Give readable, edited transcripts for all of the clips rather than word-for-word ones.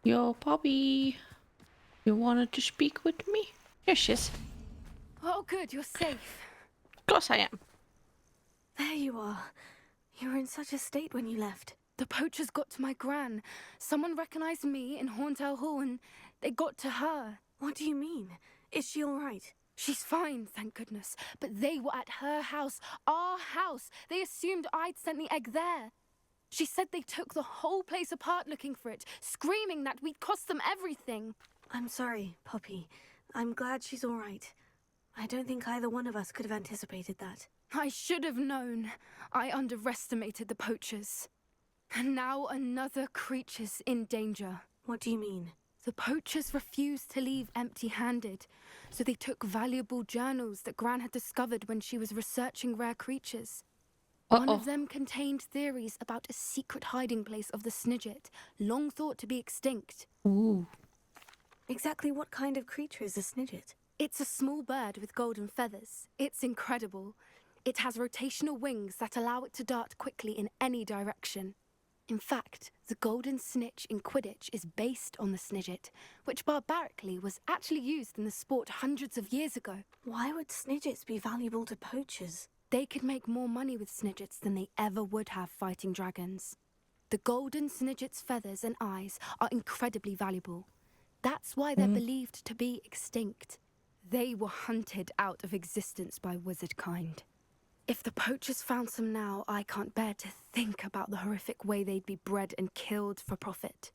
Yo, Poppy. You wanted to speak with me? Here she is. Oh, good, you're safe. Of course I am. There you are. You were in such a state when you left. The poachers got to my gran. Someone recognized me in Horntail Hall and they got to her. What do you mean? Is she all right? She's fine, thank goodness. But they were at her house, our house. They assumed I'd sent the egg there. She said they took the whole place apart looking for it, screaming that we'd cost them everything. I'm sorry, Poppy. I'm glad she's all right. I don't think either one of us could have anticipated that. I should have known. I underestimated the poachers. And now another creature's in danger. What do you mean? The poachers refused to leave empty-handed, so they took valuable journals that Gran had discovered when she was researching rare creatures. One of them contained theories about a secret hiding place of the Snidget, long thought to be extinct. Ooh. Exactly what kind of creature is a Snidget? It's a small bird with golden feathers. It's incredible. It has rotational wings that allow it to dart quickly in any direction. In fact, the golden snitch in Quidditch is based on the Snidget, which barbarically was actually used in the sport hundreds of years ago. Why would Snidgets be valuable to poachers? They could make more money with Snidgets than they ever would have fighting dragons. The golden Snidget's feathers and eyes are incredibly valuable. That's why they're believed to be extinct. They were hunted out of existence by wizard kind. If the poachers found some now, I can't bear to think about the horrific way they'd be bred and killed for profit.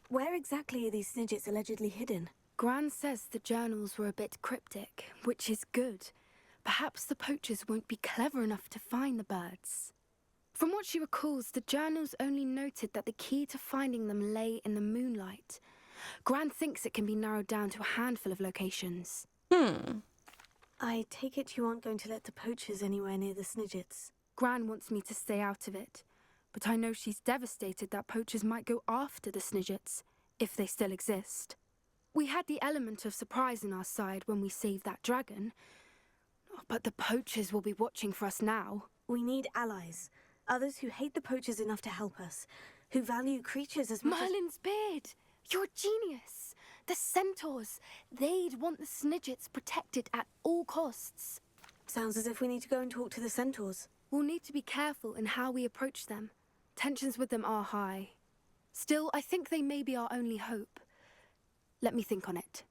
Where exactly are these Snidgets allegedly hidden? Gran says the journals were a bit cryptic, which is good. Perhaps the poachers won't be clever enough to find the birds. From what she recalls, the journals only noted that the key to finding them lay in the moonlight. Gran thinks it can be narrowed down to a handful of locations. I take it you aren't going to let the poachers anywhere near the Snidgets. Gran wants me to stay out of it, but I know she's devastated that poachers might go after the Snidgets, if they still exist. We had the element of surprise on our side when we saved that dragon, but the poachers will be watching for us now. We need allies. Others who hate the poachers enough to help us. Who value creatures as much Merlin's beard! You're a genius! The centaurs! They'd want the Snidgets protected at all costs. Sounds as if we need to go and talk to the centaurs. We'll need to be careful in how we approach them. Tensions with them are high. Still, I think they may be our only hope. Let me think on it.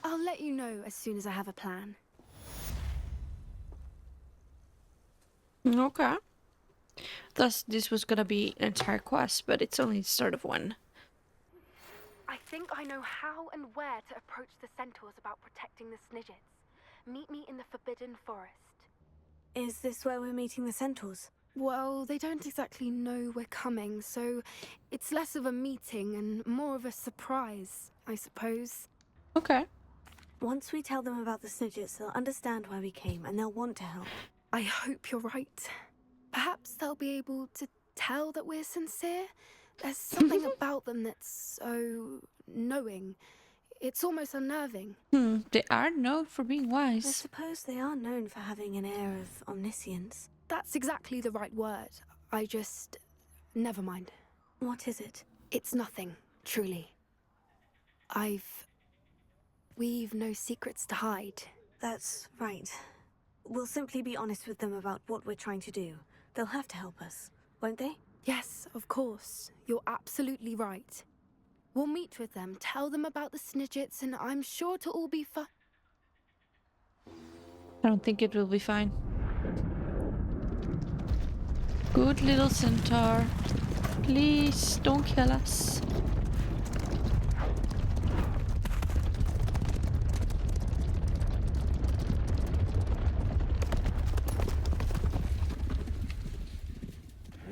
I'll let you know as soon as I have a plan. Okay. Thus, this was gonna be an entire quest, but it's only the start of one. I think I know how and where to approach the centaurs about protecting the Snidgets. Meet me in the Forbidden Forest. Is this where we're meeting the centaurs? Well, they don't exactly know we're coming, so it's less of a meeting and more of a surprise, I suppose. Okay. Once we tell them about the Snidgets, they'll understand why we came and they'll want to help. I hope you're right. Perhaps they'll be able to tell that we're sincere. There's something about them that's so knowing. It's almost unnerving. They are known for being I wise. suppose they are known for having an air of omniscience. That's exactly the right word. Never mind. What is it? It's nothing, truly. We've no secrets to hide. That's right. We'll simply be honest with them about what we're trying to do. They'll have to help us, won't they? Yes, of course. You're absolutely right. We'll meet with them, tell them about the Snidgets, and I'm sure it'll all be fine. I don't think it will be fine. Good little centaur. Please don't kill us.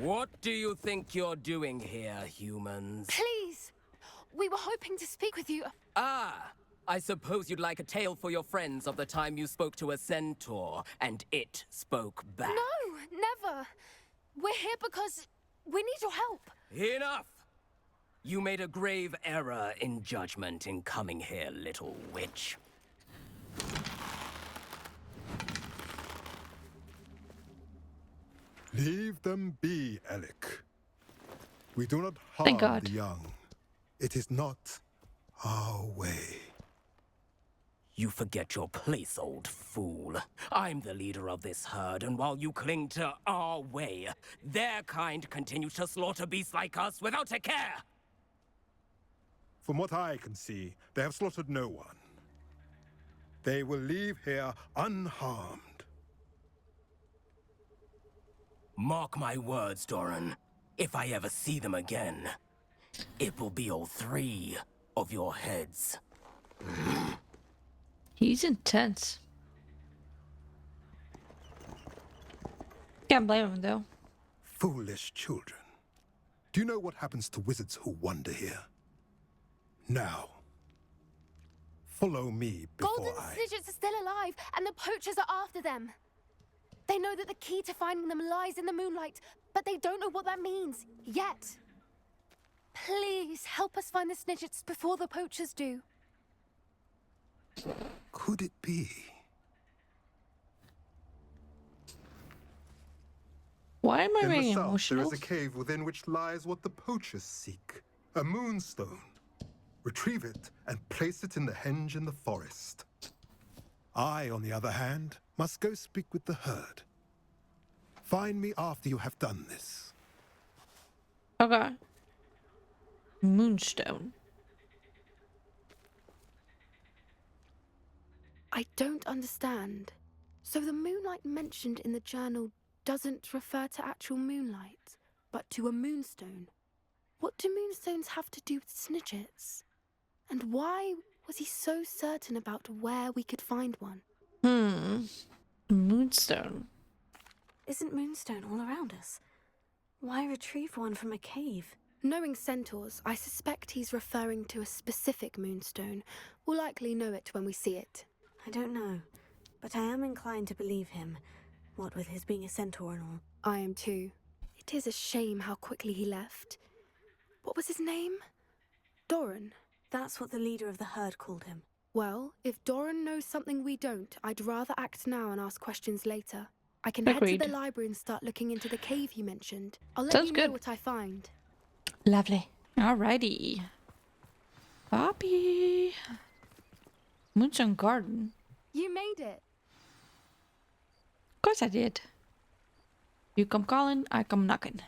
What do you think you're doing here, humans? Please! We were hoping to speak with you. Ah! I suppose you'd like a tale for your friends of the time you spoke to a centaur, and it spoke back. No, never. We're here because we need your help. Enough! You made a grave error in judgment in coming here, little witch. Leave them be, Alec. We do not Thank harm God. the young. It is not our way. You forget your place, old fool. I'm the leader of this herd, and while you cling to our way, their kind continues to slaughter beasts like us without a care! From what I can see, they have slaughtered no one. They will leave here unharmed. Mark my words, Doran. If I ever see them again, it will be all 3 of your heads. He's intense. Can't blame him though. Foolish children. Do you know what happens to wizards who wander here? Now, follow me before Golden Snidgets are still alive, and the poachers are after them. They know that the key to finding them lies in the moonlight, but they don't know what that means, yet. Please, help us find the Snidgets before the poachers do. Could it be? Why am I In the being south, emotional? there is a cave within which lies what the poachers seek. A moonstone. Retrieve it and place it in the henge in the forest. I, on the other hand, must go speak with the herd. Find me after you have done this. Okay. Moonstone. I don't understand. So the moonlight mentioned in the journal doesn't refer to actual moonlight, but to a moonstone. What do moonstones have to do with Snidgets? And why was he so certain about where we could find one? Moonstone. Isn't Moonstone all around us? Why retrieve one from a cave? Knowing centaurs, I suspect he's referring to a specific moonstone. We'll likely know it when we see it. I don't know, but I am inclined to believe him. What with his being a centaur and all. I am too. It is a shame how quickly he left. What was his name? Doran. That's what the leader of the herd called him. Well, if Doran knows something we don't, I'd rather act now and ask questions later. I can head Agreed. to the library and start looking into the cave you mentioned. I'll let Sounds you know good. what I find. Lovely. Alrighty. Bobby. Moonstone Garden. You made it. Of course I did. You come calling, I come knocking.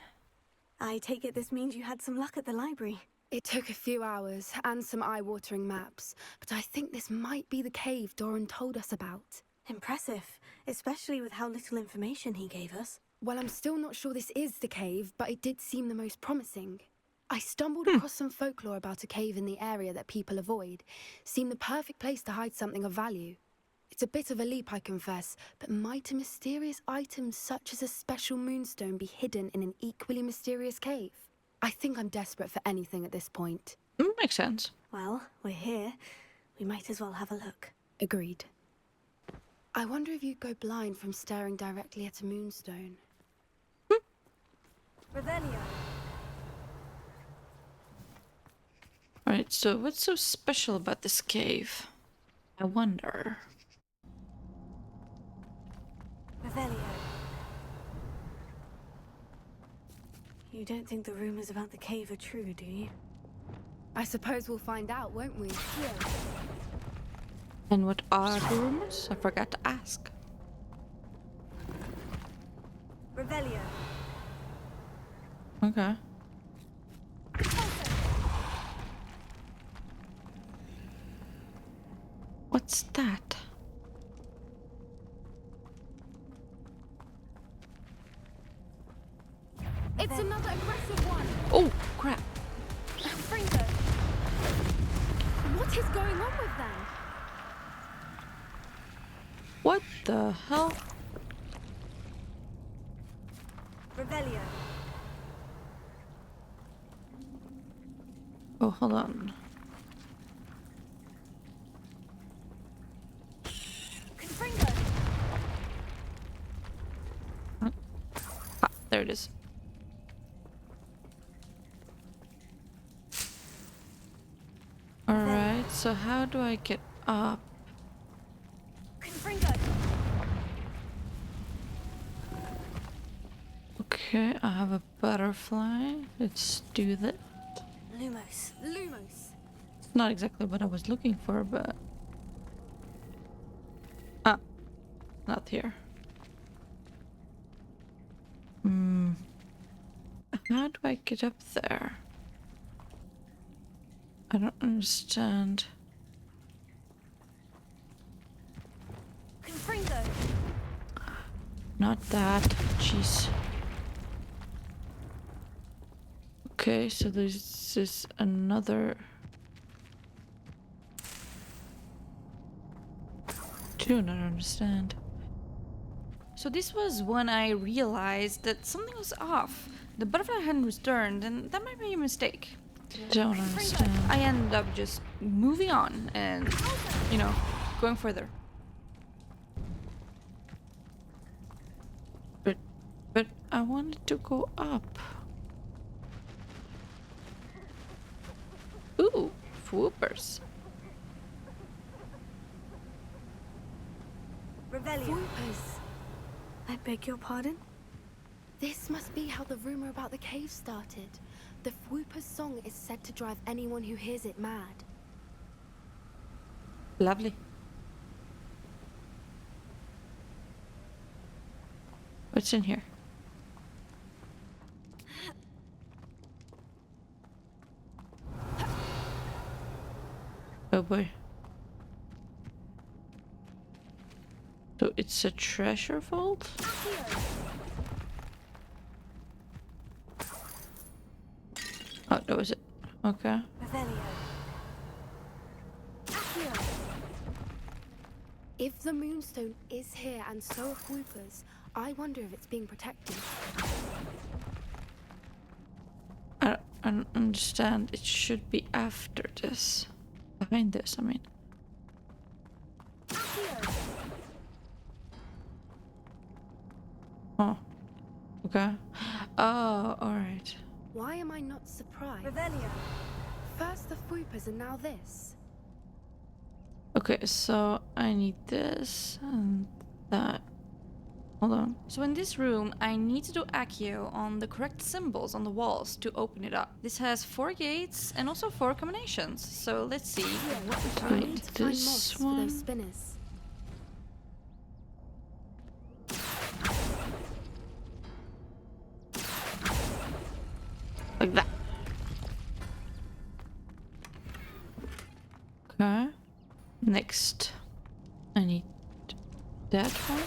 I take it this means you had some luck at the library. It took a few hours and some eye-watering maps, but I think this might be the cave Doran told us about. Impressive, especially with how little information he gave us. Well, I'm still not sure this is the cave, but it did seem the most promising. I stumbled across some folklore about a cave in the area that people avoid. Seemed the perfect place to hide something of value. It's a bit of a leap, I confess, but might a mysterious item such as a special moonstone be hidden in an equally mysterious cave? I think I'm desperate for anything at this point. Makes sense. Well, we're here. We might as well have a look. Agreed. I wonder if you'd go blind from staring directly at a moonstone. Revelio. Alright, so what's so special about this cave? I wonder. Revelio. You don't think the rumors about the cave are true, do you? I suppose we'll find out, won't we? And what are the rumors? I forgot to ask. Revelio. Okay. What's that? It's another aggressive one! Oh, crap. Fringo! What is going on with them? What the hell? Revelio. Oh, hold on. Fringo! Ah, there it is. Alright, so how do I get up? Fringo! Okay, I have a butterfly. Let's do that. Lumos. Lumos! It's not exactly what I was looking for, but... Ah, not here. How do I get up there? I don't understand. Confringo! Not that. Jeez. Okay, so this is another... Do not understand. So this was when I realized that something was off. The butterfly hadn't returned, and that might be a mistake. Don't understand. I ended up just moving on and, you know, going further. But I wanted to go up. Ooh, swoopers. Revelio. Swoopers! I beg your pardon? This must be how the rumor about the cave started. The Fwooper's song is said to drive anyone who hears it mad. Lovely. What's in here? Oh boy. So it's a treasure vault? Oh, that was it. Okay. Revelio. If the Moonstone is here and so are Fwoopers, I wonder if it's being protected. I don't understand. It should be after this. Behind this, I mean. Oh. Okay. Oh, alright. Why am I not surprised? Revelio. First the Fwoopers and now this. Okay, so I need this and that. Hold on. So in this room, I need to do Accio on the correct symbols on the walls to open it up. This has 4 gates and also 4 combinations. So let's see what we We find. need to find This moths for one. those spinners. Like that. Okay. Next. I need that one.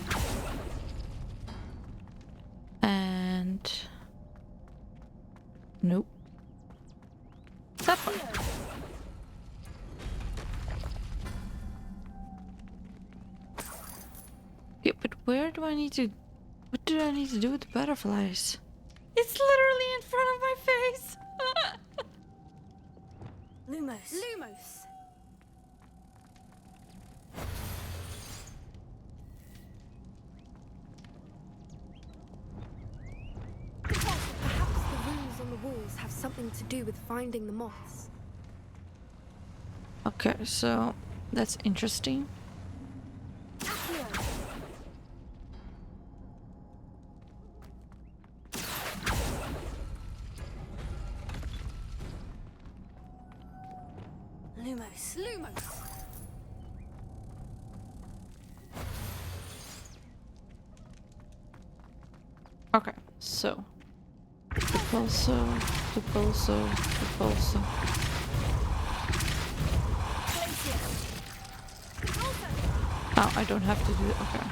And... Nope. That one. Yeah, but where do I need to... What do I need to do with the butterflies? It's literally in front of my face! Lumos. Lumos! Perhaps the runes on the walls have something to do with finding the moths. Okay, so that's interesting. Lumos. Lumos! Okay, so the pulso, the pulso, the pulso. Oh, I don't have to do it. Okay.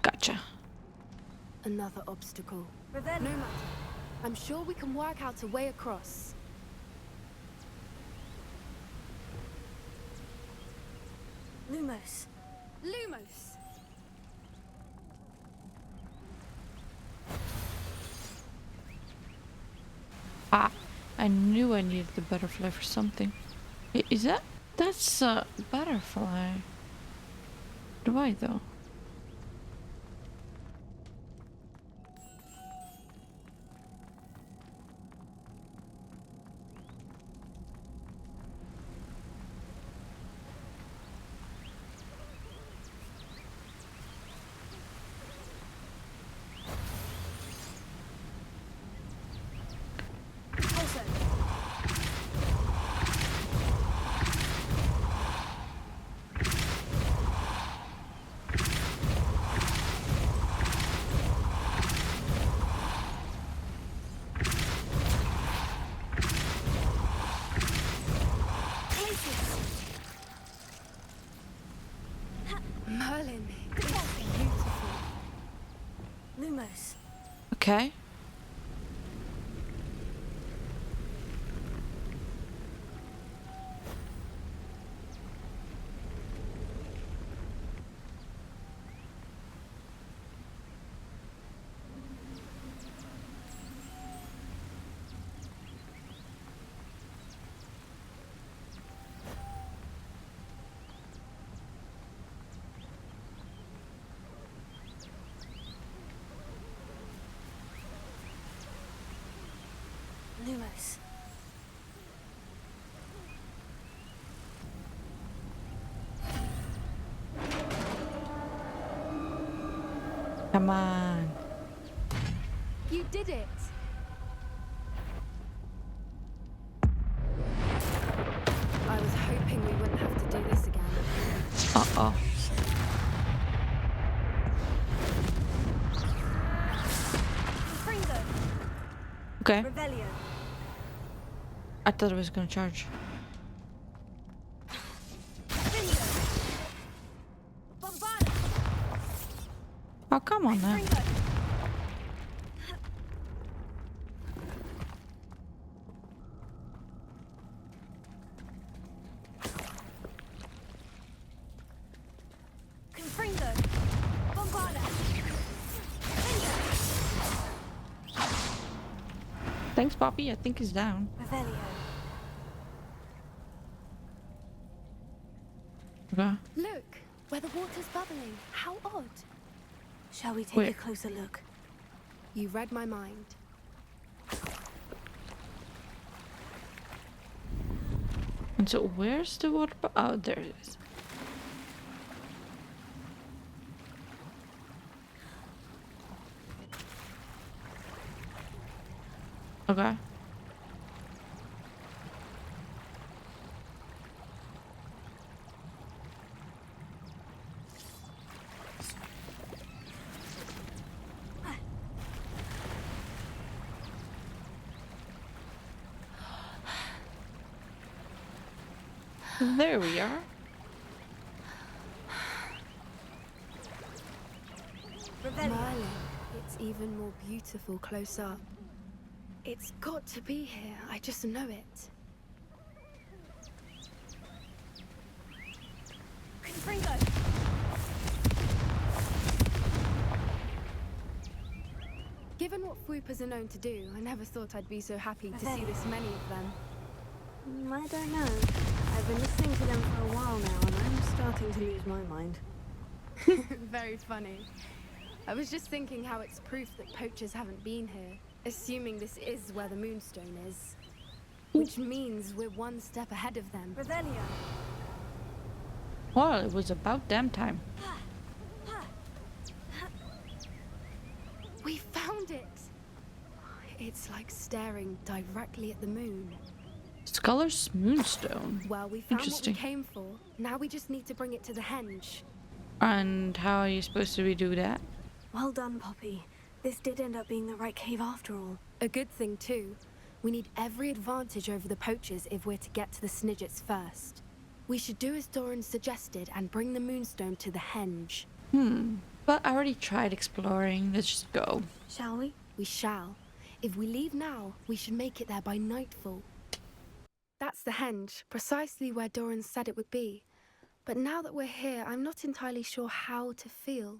Gotcha. Another obstacle. Revelio. No matter. I'm sure we can work out a way across. Lumos. Lumos! Ah, I knew I needed the butterfly for something. Is that? That's a butterfly. Why though? Okay. Lumos. Come on. You did it! I was hoping we wouldn't have to do this again. Uh-oh. Fringo. Okay. Revelio. I thought it was gonna charge. Bombarda. Oh, come on now. Fringo. Confringo. Bombarda. Thanks, Poppy. I think he's down. Revelio. Okay. Look, where the water's bubbling. How odd. Shall we take Where? a closer look? You read my mind. And so where's the water? Oh, there it is. Okay. There we are. Revelio. Merlin, it's even more beautiful close up. It's got to be here. I just know it. Confringo. Given what Fwoopas are known to do, I never thought I'd be so happy to see this many of them. I don't know. I've been listening to them for a while now, and I'm starting to lose my mind. Very funny. I was just thinking how it's proof that poachers haven't been here, assuming this is where the Moonstone is. Which means we're one step ahead of them. Revelio. Well, it was about damn time. We found it! It's like staring directly at the moon. Scholar's Moonstone. Well, we found what we Interesting. came for. Now we just need to bring it to the henge. And how are you supposed to redo that? Well done, Poppy. This did end up being the right cave after all. A good thing, too. We need every advantage over the poachers if we're to get to the Snidgets first. We should do as Doran suggested and bring the Moonstone to the henge. But I already tried exploring. Let's just go. Shall we? We shall. If we leave now, we should make it there by nightfall. That's the henge, precisely where Doran said it would be. But now that we're here, I'm not entirely sure how to feel.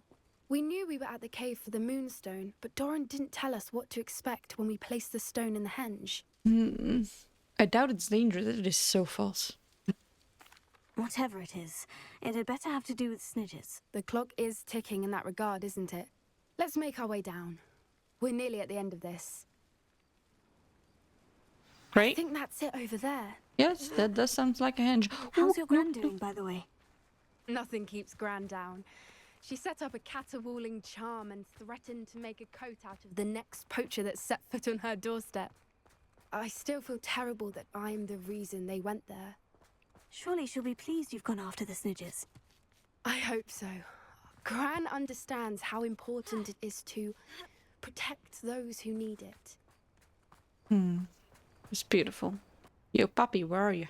We knew we were at the cave for the Moonstone, but Doran didn't tell us what to expect when we placed the stone in the henge. I doubt it's dangerous. It is so false. Whatever it is, it had better have to do with Snidgets. The clock is ticking in that regard, isn't it? Let's make our way down. We're nearly at the end of this. I Right? think that's it over there. Yes, that does sound like a henge. How's your gran doing, by the way? Nothing keeps Gran down. She set up a caterwauling charm and threatened to make a coat out of the next poacher that set foot on her doorstep. I still feel terrible that I'm the reason they went there. Surely she'll be pleased you've gone after the Snidgets. I hope so. Gran understands how important it is to protect those who need it. It's beautiful. Yo, Poppy, where are you?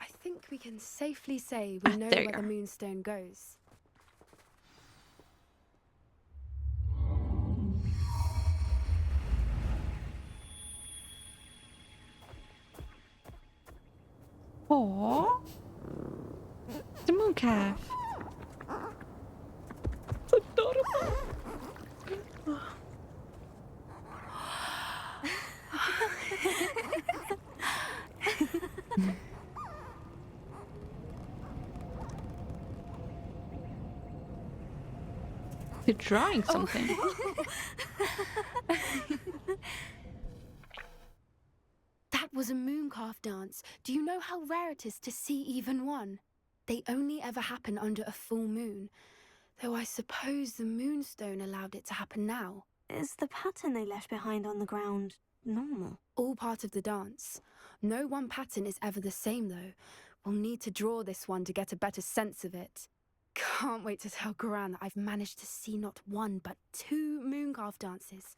I think we can safely say we know there you where the are. Moonstone goes. Aww. The moon calf. It's adorable. You're drawing something. That was a mooncalf dance. Do you know how rare it is to see even one? They only ever happen under a full moon. Though I suppose the moonstone allowed it to happen now. Is the pattern they left behind on the ground normal? All part of the dance. No one pattern is ever the same, though. We'll need to draw this one to get a better sense of it. Can't wait to tell Gran that I've managed to see not one, but 2 mooncalf dances.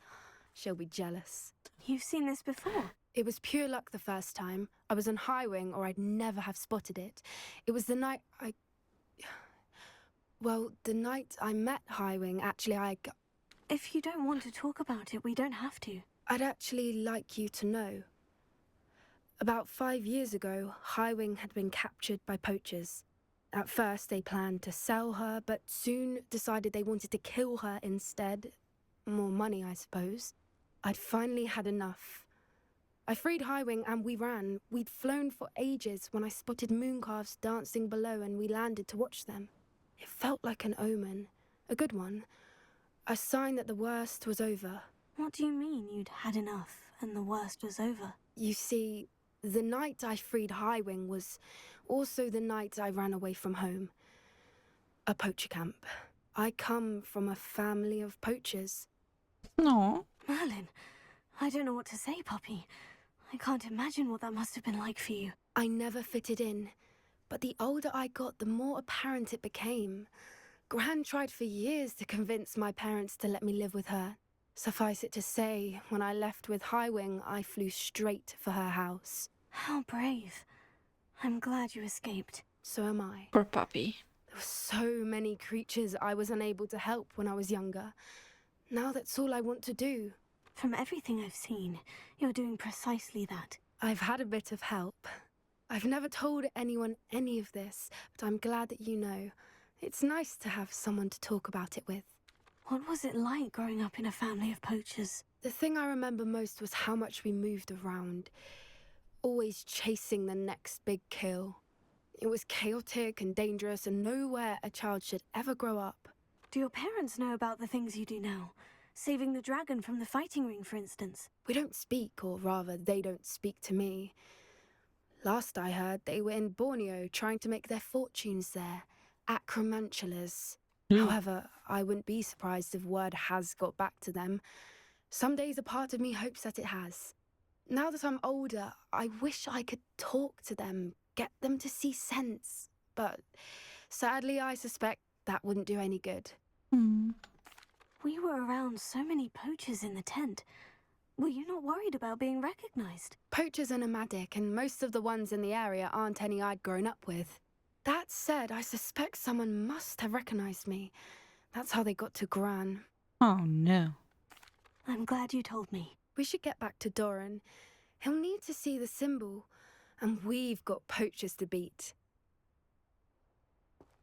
She'll be jealous. You've seen this before? It was pure luck the first time. I was on Highwing, or I'd never have spotted it. It was the night the night I met Highwing, actually, If you don't want to talk about it, we don't have to. I'd actually like you to know. About 5 years ago, Highwing had been captured by poachers. At first, they planned to sell her, but soon decided they wanted to kill her instead. More money, I suppose. I'd finally had enough. I freed Highwing and we ran. We'd flown for ages when I spotted mooncalves dancing below and we landed to watch them. It felt like an omen. A good one. A sign that the worst was over. What do you mean you'd had enough and the worst was over? You see, the night I freed Highwing was also the night I ran away from home. A poacher camp. I come from a family of poachers. No. Merlin, I don't know what to say, Poppy. I can't imagine what that must have been like for you. I never fitted in, but the older I got, the more apparent it became. Gran tried for years to convince my parents to let me live with her. Suffice it to say, when I left with Highwing, I flew straight for her house. How brave. I'm glad you escaped. So am I. Poor puppy. There were so many creatures I was unable to help when I was younger. Now that's all I want to do. From everything I've seen, you're doing precisely that. I've had a bit of help. I've never told anyone any of this, but I'm glad that you know. It's nice to have someone to talk about it with. What was it like growing up in a family of poachers? The thing I remember most was how much we moved around, always chasing the next big kill. It was chaotic and dangerous and nowhere a child should ever grow up. Do your parents know about the things you do now? Saving the dragon from the fighting ring, for instance. We don't speak, or rather, they don't speak to me. Last I heard, they were in Borneo trying to make their fortunes there. Acromantulas. However, I wouldn't be surprised if word has got back to them. Some days a part of me hopes that it has. Now that I'm older, I wish I could talk to them, get them to see sense. But sadly, I suspect that wouldn't do any good. We were around so many poachers in the tent. Were you not worried about being recognized? Poachers are nomadic, and most of the ones in the area aren't any I'd grown up with. That said, I suspect someone must have recognized me. That's how they got to Gran. Oh no. I'm glad you told me. We should get back to Doran. He'll need to see the symbol, and we've got poachers to beat.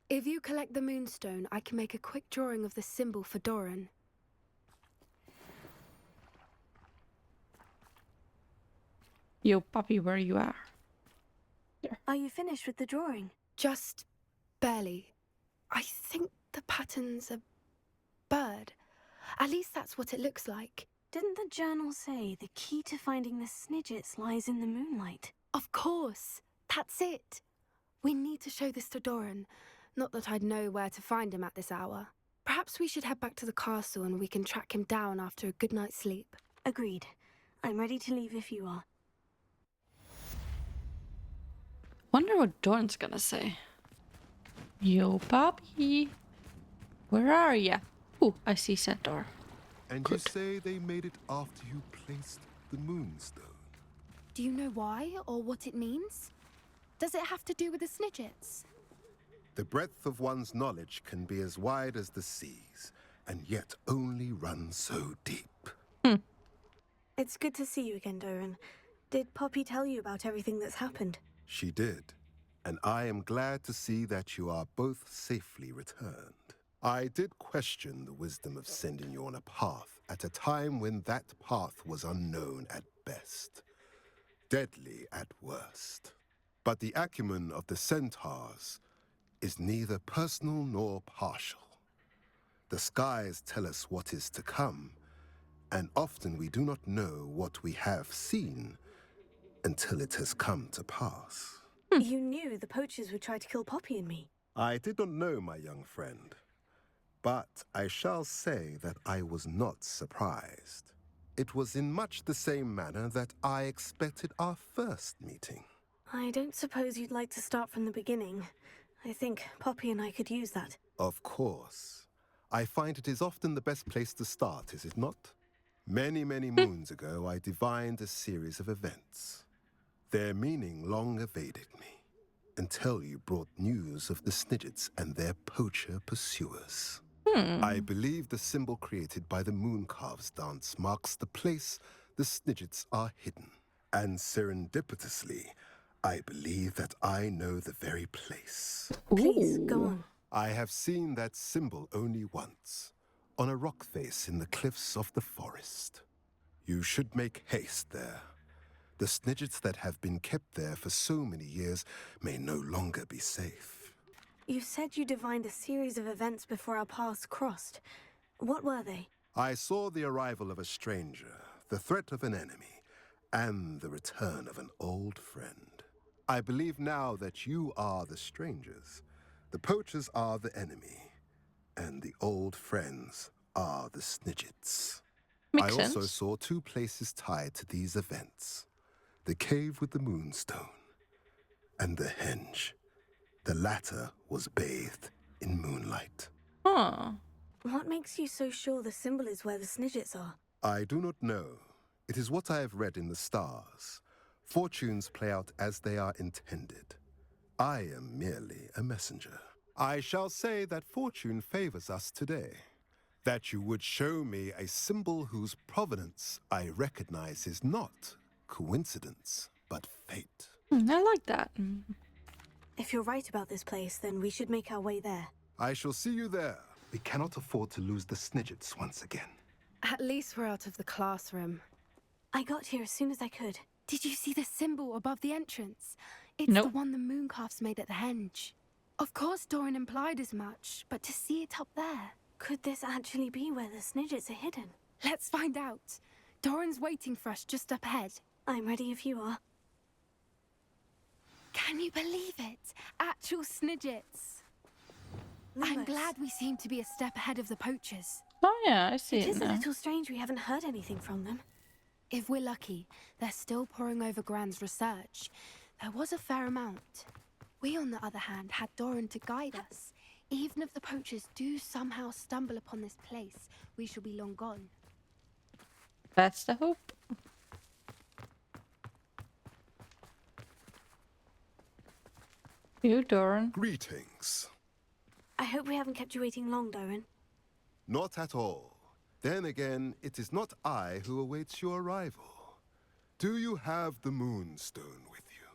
If you collect the moonstone, I can make a quick drawing of the symbol for Doran. Yo, puppy, where you are? Are you finished with the drawing? Just barely. I think the pattern's a bird. At least that's what it looks like. Didn't the journal say the key to finding the Snidgets lies in the moonlight? Of course. That's it. We need to show this to Doran. Not that I'd know where to find him at this hour. Perhaps we should head back to the castle and we can track him down after a good night's sleep. Agreed. I'm ready to leave if you are. Wonder what Dorn's gonna say. Yo, puppy. Where are ya? Ooh, I see Centaur. And Good. you say they made it after you placed the moonstone? Do you know why or what it means? Does it have to do with the Snidgets? The breadth of one's knowledge can be as wide as the seas, and yet only run so deep. It's good to see you again, Doran. Did Poppy tell you about everything that's happened? She did. and I am glad to see that you are both safely returned. I did question the wisdom of sending you on a path at a time when that path was unknown at best, deadly at worst. But the acumen of the centaurs is neither personal nor partial. The skies tell us what is to come, and often we do not know what we have seen until it has come to pass. You knew the poachers would try to kill Poppy and me. I did not know, my young friend, but I shall say that I was not surprised. It was in much the same manner that I expected our first meeting. I don't suppose you'd like to start from the beginning. I think Poppy and I could use that. Of course. I find it is often the best place to start, is it not? Many, many moons ago, I divined a series of events. Their meaning long evaded me, until you brought news of the Snidgets and their poacher pursuers. I believe the symbol created by the Mooncalves dance marks the place the Snidgets are hidden. And serendipitously, I believe that I know the very place. Please, go on. I have seen that symbol only once, on a rock face in the cliffs of the forest. You should make haste there. The Snidgets that have been kept there for so many years may no longer be safe. You said you divined a series of events before our paths crossed. What were they? I saw the arrival of a stranger, the threat of an enemy, and the return of an old friend. I believe now that you are the strangers, the poachers are the enemy, and the old friends are the Snidgets. Makes I also sense. saw two places tied to these events. The cave with the moonstone, and the henge. The latter was bathed in moonlight. Huh. What makes you so sure the symbol is where the Snidgets are? I do not know. It is what I have read in the stars. Fortunes play out as they are intended. I am merely a messenger. I shall say that fortune favors us today. That you would show me a symbol whose provenance I recognize is not coincidence, but fate. I like that. If you're right about this place, then we should make our way there. I shall see you there. We cannot afford to lose the Snidgets once again. At least we're out of the classroom. I got here as soon as I could. Did you see the symbol above the entrance? It's Nope. the one the Mooncalves made at the henge. Of course Doran implied as much, but to see it up there... Could this actually be where the Snidgets are hidden? Let's find out. Doran's waiting for us just up ahead. I'm ready if you are. Can you believe it? Actual Snidgets. I'm Lewis, glad we seem to be a step ahead of the poachers. Oh yeah, I see It it is a now. little strange we haven't heard anything from them. If we're lucky, they're still poring over Gran's research. There was a fair amount. We, on the other hand, had Doran to guide us. Even if the poachers do somehow stumble upon this place, we shall be long gone. That's the hope. You, Doran. Greetings. I hope we haven't kept you waiting long, Doran. Not at all. Then again, it is not I who awaits your arrival. Do you have the Moonstone with you?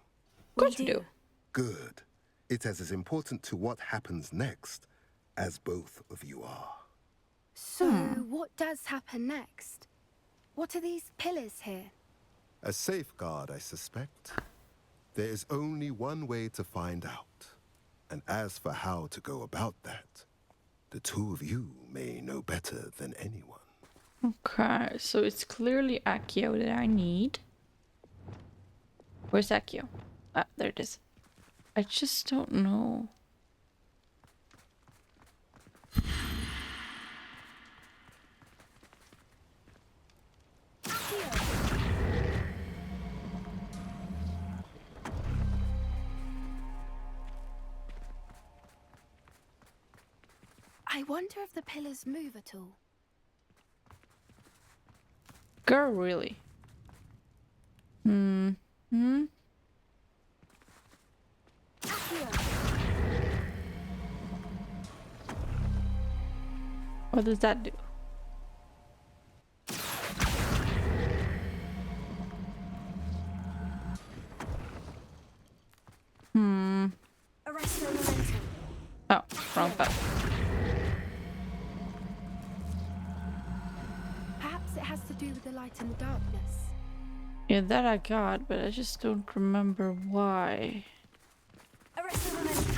Of course we do. Good. It is as important to what happens next as both of you are. So, what does happen next? What are these pillars here? A safeguard, I suspect. There is only one way to find out. And as for how to go about that, the two of you may know better than anyone. Okay, so it's clearly Accio that I need. Where's Accio? Ah, there it is. I just don't know. I wonder if the pillars move at all. Girl, really? Hmm. What does that do? Arresto momentum. Oh, wrong button. Perhaps it has to do with the light and the darkness. Yeah, that I got, but I just don't remember why. Arresto momentum.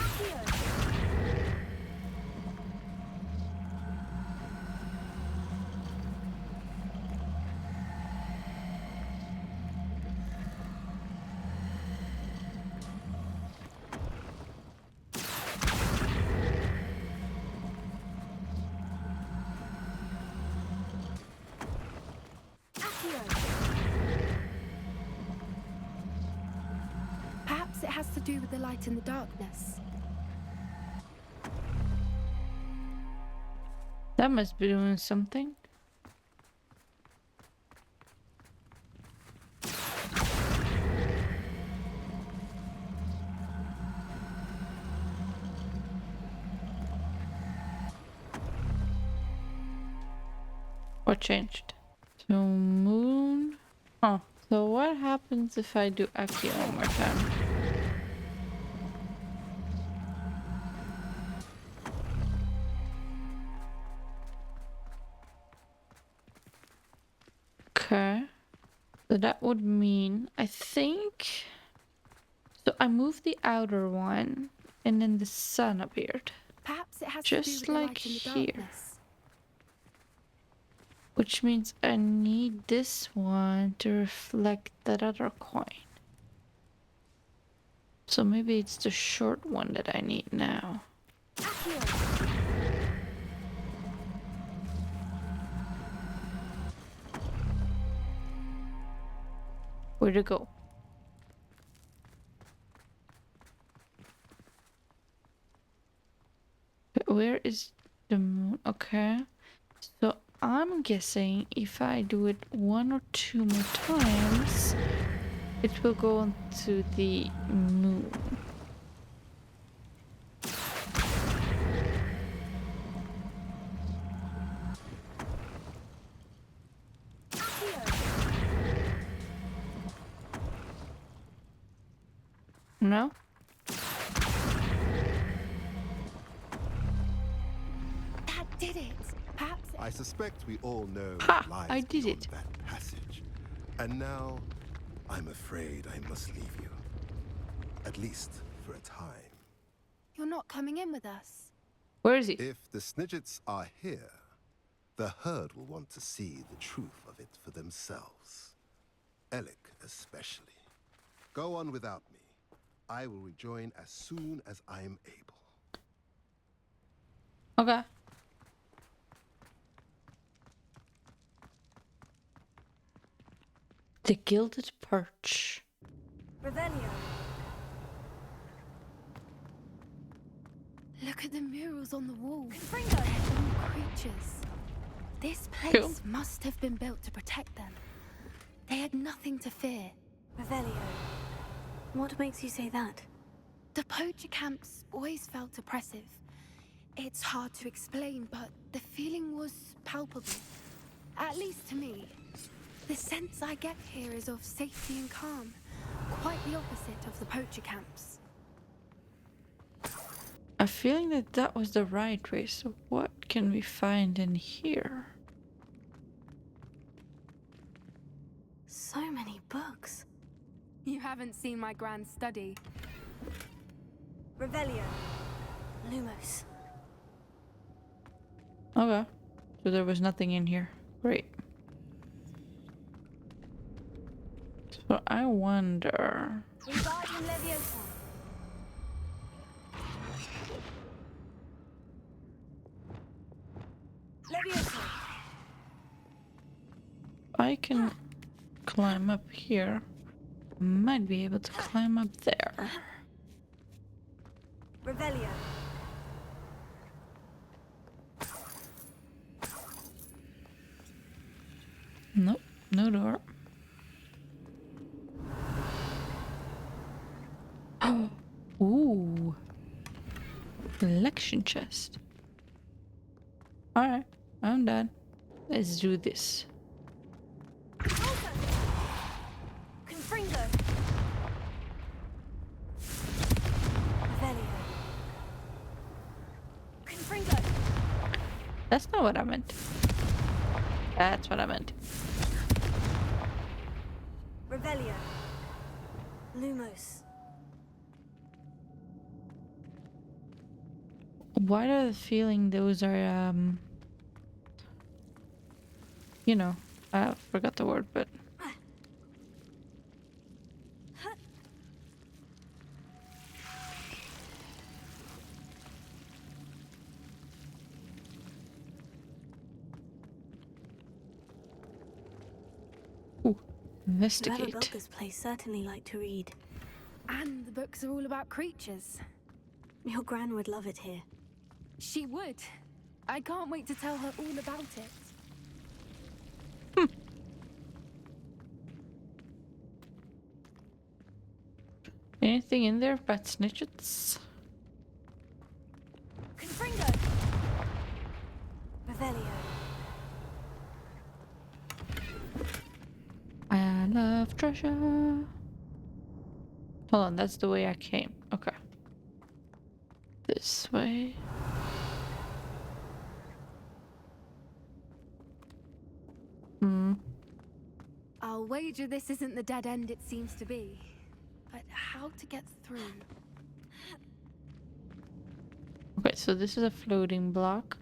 Accio. Perhaps it has to do with the light and the darkness. That must be doing something. What changed? So moon. Oh, so what happens if I do Aki one more time? Okay. So that would mean, I think. So I moved the outer one, and then the sun appeared. Perhaps it has Just to do with like the light and the here. darkness. Which means I need this one to reflect that other coin. So maybe it's the short one that I need now. Accio. Where'd it go? Where is the moon? Okay. So I'm guessing if I do it one or two more times, it will go onto the moon. No? That did it. Perhaps I suspect we all know Ha! what lies I did beyond it. that passage. And now, I'm afraid I must leave you. At least for a time. you're not coming in with us. Where is he? If the Snidgets are here, the herd will want to see the truth of it for themselves. Alec especially. Go on without me. I will rejoin as soon as I am able. Okay. The Gilded Perch. Revelio. Look at the murals on the wall. Confringo. They're all creatures. This place Cool. must have been built to protect them. They had nothing to fear. Revelio. What makes you say that? The poacher camps always felt oppressive. It's hard to explain, but the feeling was palpable. At least to me. The sense I get here is of safety and calm. Quite the opposite of the poacher camps. I'm feeling that that was the right way, so what can we find in here? So many books. You haven't seen my grand study. Revelio. Lumos. Okay. So there was nothing in here. Great. So I wonder... Wingardium Leviosa. Leviosa. I can climb up here. I might be able to climb up there. Revelio. Nope, no door. Oh, ooh. Collection chest. Alright, I'm done. Let's do this. Confringo. Revelio. That's not what I meant. That's what I meant. Revelio. Lumos. Why do I have a feeling those are, you know, I forgot the word, but... Ooh, Whoever investigate. built this place certainly liked to read. And the books are all about creatures. Your Gran would love it here. She would. I can't wait to tell her all about it. Anything in there about Snidgets? Confringo! Revelio. I love treasure. Hold on, that's the way I came. Okay. This way. I'll wager this isn't the dead end it seems to be. But how to get through? Okay, so this is a floating block.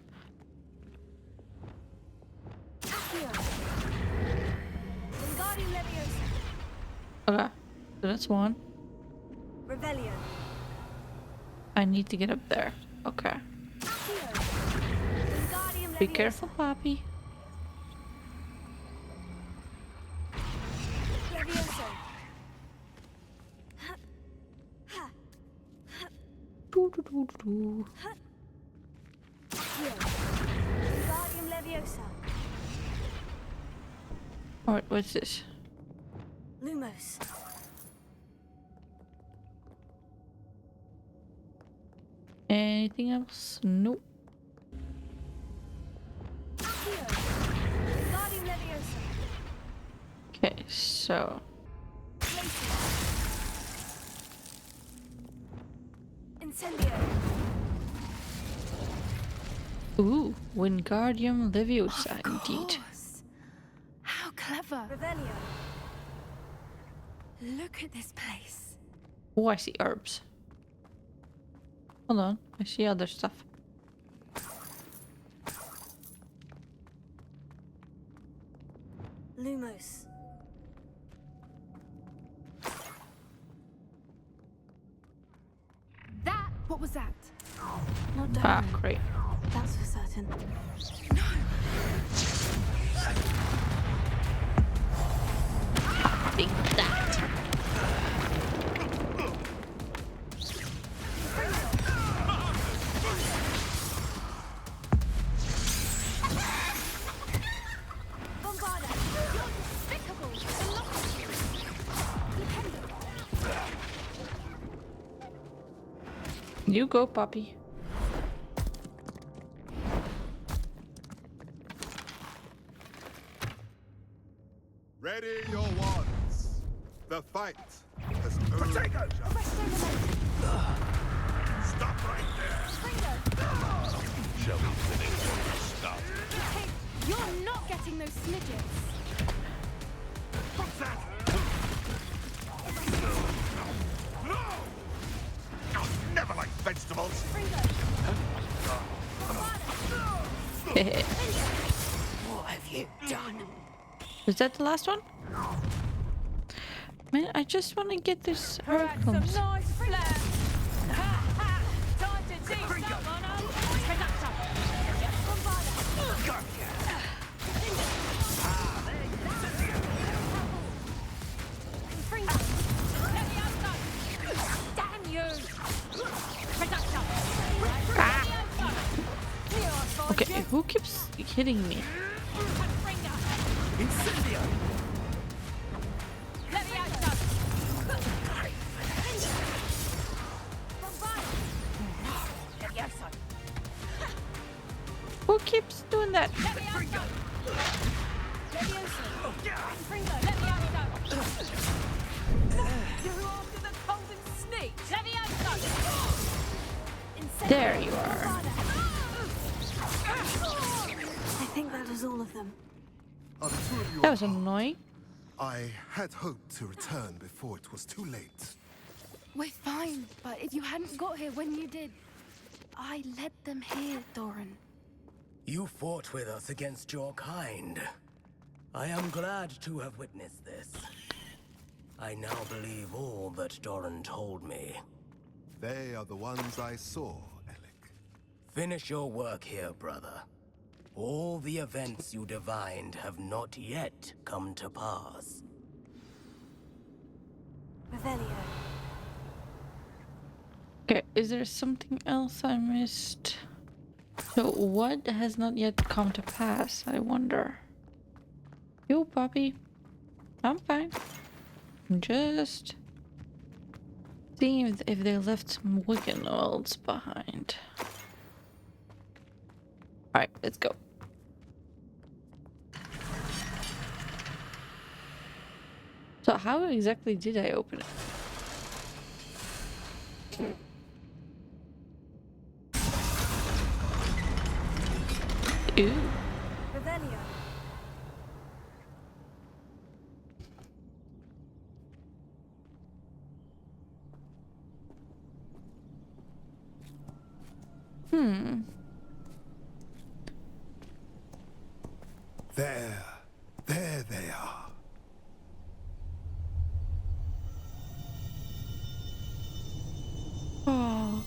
Accio. Wingardium Leviosa. Okay, so that's one. Revelio. I need to get up there. Okay. Accio. Wingardium Leviosa. Be careful, Poppy. Leviosa. Doo, doo, doo, doo, doo. Accio. Wingardium Leviosa. Alright, what's this? Lumos. Anything else? Nope. Accio. Wingardium Leviosa. Okay, so Incendio. ooh, Wingardium Leviosa, Of indeed. course. How clever. Revelio. Look at this place. Oh, I see herbs. Hold on, I see other stuff. Lumos. That? What was that? Not Ah, diamond. great. That's for certain. Big that. Bombarda. You're despicable. You go, Poppy. Ready your wands. The fight has only begun. Stop right there. Shall we finish what we started? Hey, you're not getting those Snidgets. What's that? No! I've never liked vegetables. What have you done? Is that the last one? Man, I just want to get this herb clumps. Nice flair. Ha ha! Time to teach someone a conductor. Damn you! Conductor. Okay, who keeps hitting me? Incendio! Who keeps doing that? There you are. them. Are the two of you That was unharmed? annoying. I had hoped to return before it was too late. We're fine, but if you hadn't got here when you did, I led them here, Doran. You fought with us against your kind. I am glad to have witnessed this. I now believe all that Doran told me. They are the ones I saw, Alec. Finish your work here, brother. All the events you divined have not yet come to pass. Revelio. Okay, is there something else I missed? So what has not yet come to pass, I wonder? You, puppy. I'm fine. I'm just seeing if they left some Wickenwelds behind. Alright, let's go. So how exactly did I open it? Ooh. Revelio. Hmm. There they are. Oh.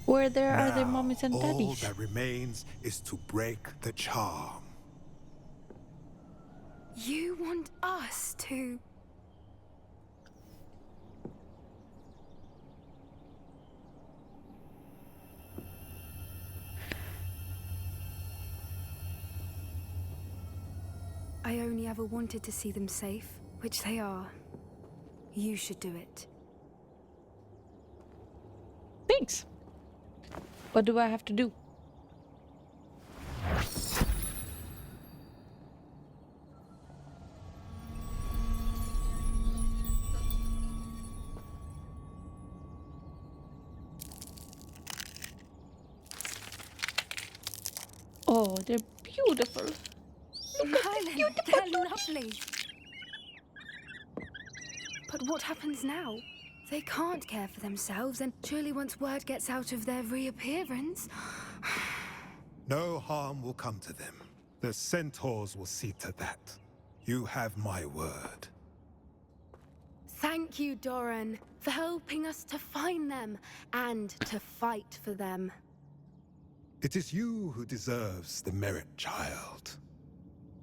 Where there are their Now, mommies and all daddies. that remains is to break the charm. You want us to... I only ever wanted to see them safe, which they are. You should do it. Thanks. What do I have to do? Oh, they're beautiful. Merlin, they're lovely. But what happens now? They can't care for themselves, and surely once word gets out of their reappearance... No harm will come to them. The centaurs will see to that. You have my word. Thank you, Doran, for helping us to find them and to fight for them. It is you who deserves the merit, child.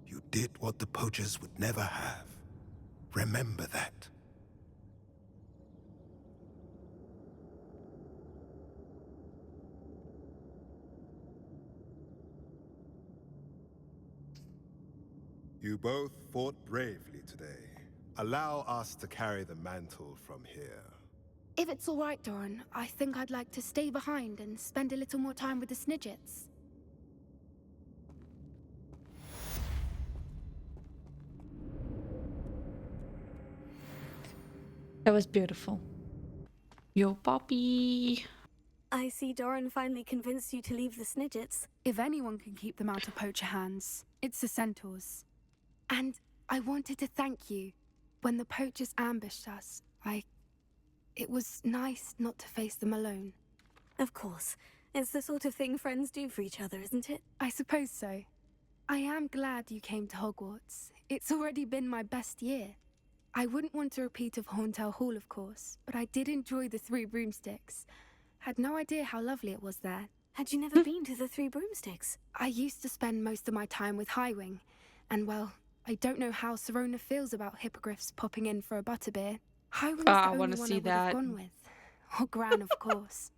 You did what the poachers would never have. Remember that. You both fought bravely today. Allow us to carry the mantle from here. If it's all right, Doran, I think I'd like to stay behind and spend a little more time with the Snidgets. That was beautiful. Yo, Poppy. I see Doran finally convinced you to leave the Snidgets. If anyone can keep them out of poacher hands, it's the centaurs. And I wanted to thank you. When the poachers ambushed us, it was nice not to face them alone. Of course. It's the sort of thing friends do for each other, isn't it? I suppose so. I am glad you came to Hogwarts. It's already been my best year. I wouldn't want a repeat of Horntail Hall, of course, but I did enjoy the Three Broomsticks. Had no idea how lovely it was there. Had you never been to the Three Broomsticks? I used to spend most of my time with Highwing, and well, I don't know how Serona feels about hippogriffs popping in for a butterbeer. Highwing's the I only wanna one see I would have that. gone with. Or Gran, of course.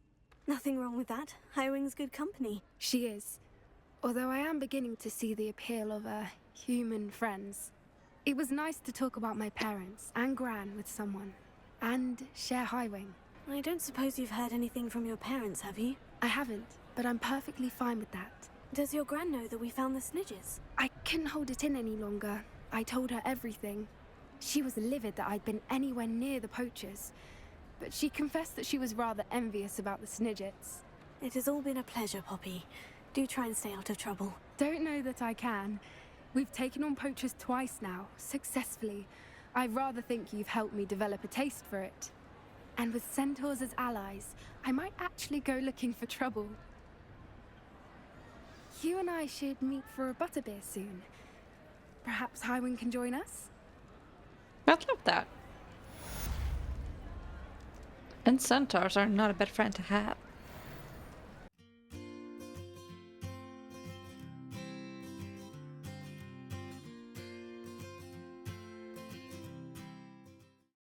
Nothing wrong with that. Highwing's good company. She is. Although I am beginning to see the appeal of human friends. It was nice to talk about my parents and Gran with someone. And share Highwing. I don't suppose you've heard anything from your parents, have you? I haven't, but I'm perfectly fine with that. Does your gran know that we found the Snidgets? I couldn't hold it in any longer. I told her everything. She was livid that I'd been anywhere near the poachers. But she confessed that she was rather envious about the Snidgets. It has all been a pleasure, Poppy. Do try and stay out of trouble. Don't know that I can. We've taken on poachers twice now, successfully. I rather think you've helped me develop a taste for it. And with centaurs as allies, I might actually go looking for trouble. You and I should meet for a butterbeer soon. Perhaps Highwind can join us? I'd love that. And centaurs are not a bad friend to have.